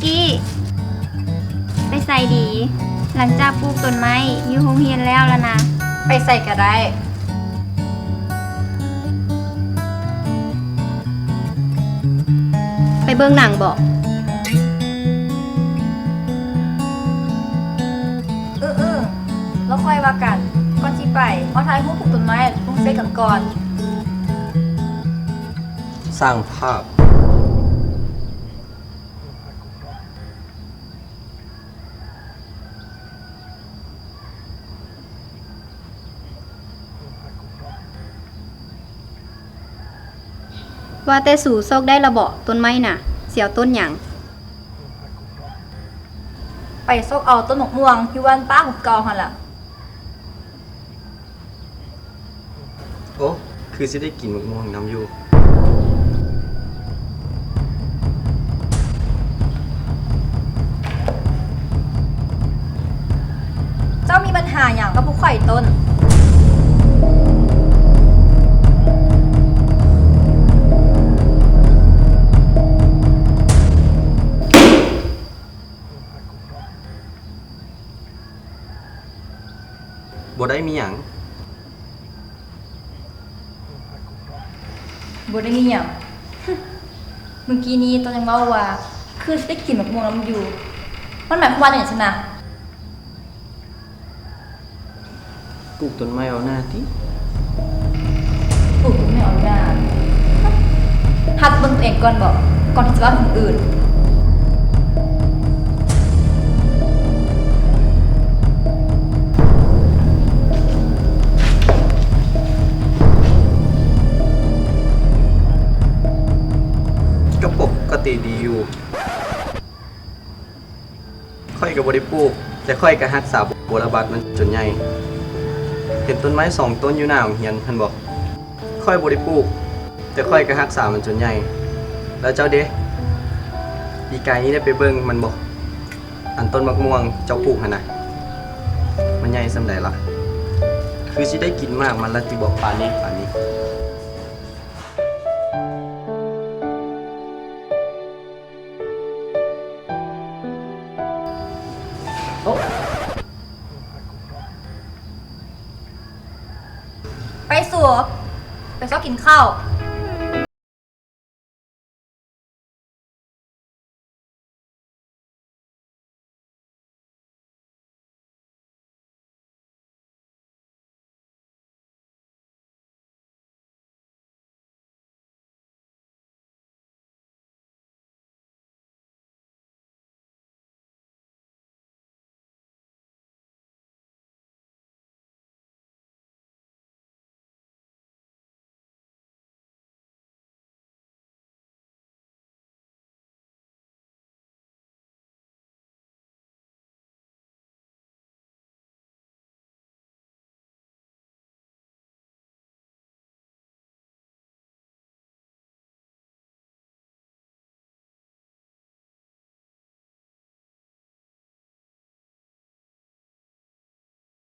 กี้ไปใส่ดี หลังจากปลูกต้นไม้อยู่โรงเรียนแล้วนะ ไปใส่ก็ได้ไปเบิ่งหนังบอกแล้วค่อยว่ากันก่อนที่ไปเอาทายผู้ปลูกต้นไม้ปลูกเฟซกันก่อน สร้างภาพว่าแต่สู่โซกได้ระเบาะต้นไม้น่ะ เสียวต้นหยังไปโซกเอาต้นหมกม่วงที่วันป้าหุบเกาหั่นล่ะ โอ้คือสิได้กินมะม่วงน้ำอยู่เจ้ามีปัญหาอย่างกับผู้ข่อยต้นบ่ได้มีหยัง บ่ได้มีหยัง เมื่อกี้นี้ตอนยังเมาว่า คือสิได้กลิ่นหมกม่วงแล้วมันอยู่ มันหมายความว่าอย่างไรนะ ปลูกต้นไม้เอาหน้าติ ปลูกไม่เอาหน้าหัดเบิ่งตัวเองก่อนบอกก่อนที่จะว่าคนอื่น ก็ปกติดีอยู่ค่อยก็บ่ได้ปลูกแต่ค่อยก็รักษาบทบาทมันจนใหญ่เห็นต้นไม้2ต้นอยู่หน้าโรงเรียนเพิ่นบอกค่อยบ่ได้ปลูกแต่ค่อยก็รักษามันจนใหญ่แล้วเจ้าเด้ปีกายนี้ได้ไปเบิ่งมันบ่อันต้นมะม่วงเจ้าปลูกหั่นน่ะมันใหญ่ส่ำใดล่ะคือสิได้กินมากมันละสิบอกปานนี้โอ้ ไปสู่ไปซอกกินข้าว